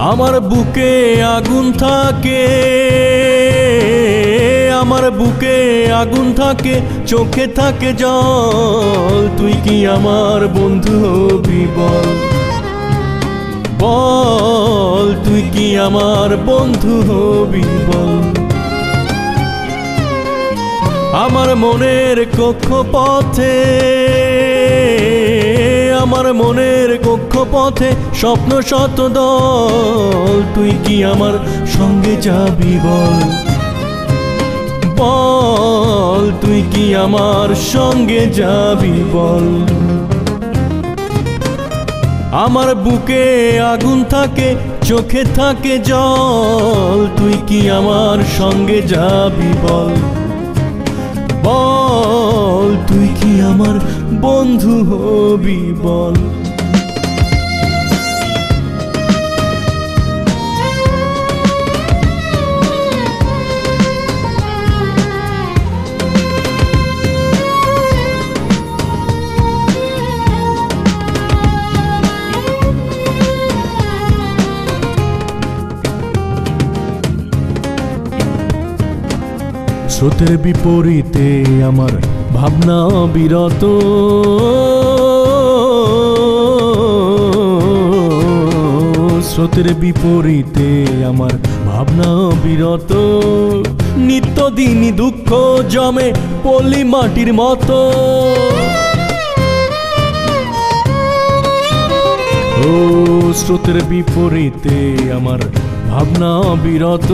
আমার বুকে আগুন থাকে, আমার বুকে আগুন থাকে, চোখে থাকে জল। তুই কি আমার বন্ধু হবি বল, বল তুই কি আমার বন্ধু হবি বল। আমার মনের কক্ষপথে, আমার মনের কক্ষপথে স্বপ্ন শত দল। তুই কি আমার সঙ্গে যাবি বল, বল তুই কি আমার সঙ্গে যাবি বল। আমার বুকে আগুন থাকে, চোখে থাকে জল। তুই কি আমার সঙ্গে যাবি বল, বল তুই কি আমার বন্ধু হবি বল। স্রোতের বিপরীতে আমার ভাবনা বিরত, স্রোতের বিপরীতে আমার ভাবনা বিরত। নিত্যদিনই দুঃখ জমে পলি মাটির মতো। ও স্রোতের বিপরীতে আমার ভাবনা বিরত।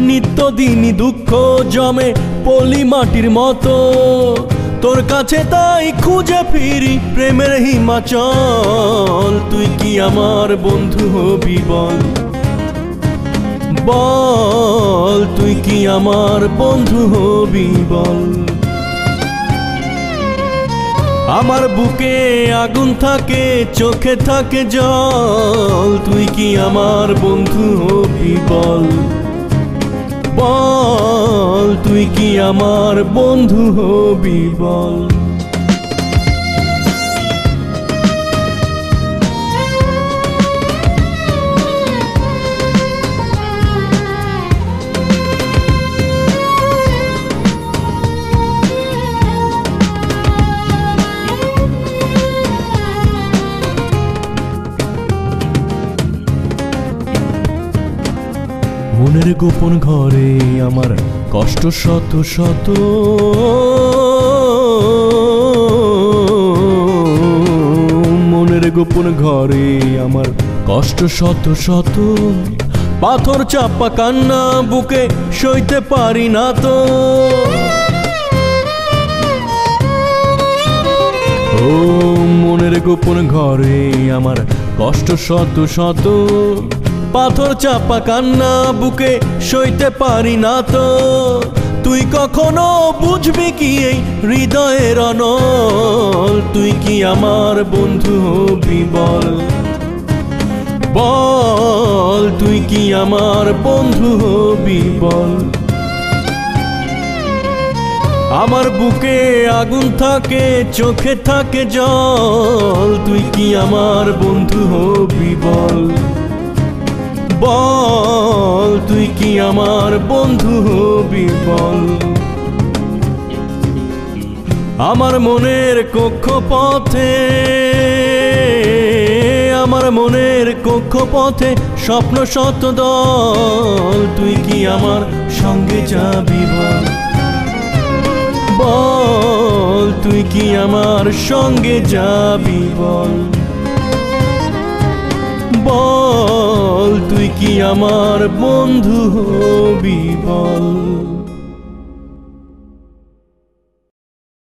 নিত্যদিনই দুঃখ জমে পলি মাটির মতো। তোর কাছে তাই খুঁজে ফিরি প্রেমের হিমাচল। তুই কি আমার বন্ধু হবি বল, বল তুই কি আমার বন্ধু হবি বল। আমার বুকে আগুন থাকে, চোখে থাকে জল। তুই কি আমার বন্ধু হবি বল, বল তুই কি আমার বন্ধু হবি বল। মনের গোপন ঘরে আমার কষ্ট শত শত। মনের গোপন ঘরে আমার কষ্ট শত শত। পাথর চাপা কান্না বুকে সইতে পারি না তো। ও মনের গোপন ঘরে আমার কষ্ট শত শত। পাথর চাপা কান্না বুকে সইতে পারি না তো। তুই কখনো বুঝবি কি এই হৃদয়ের অনল। তুই কি আমার বন্ধু হবি বল, বল তুই কি আমার বন্ধু হবি বল। আমার বুকে আগুন থাকে, চোখে থাকে জল। তুই কি আমার বন্ধু হবি বল, বল তুই কি আমার বন্ধু হবি বল। আমার মনের কক্ষপথে, আমার মনের কক্ষপথে স্বপ্ন শত দল। তুই কি আমার সঙ্গে যাবি বল, বল তুই কি আমার সঙ্গে যাবি বল। বল তুই কি আমার বন্ধু হবি বল।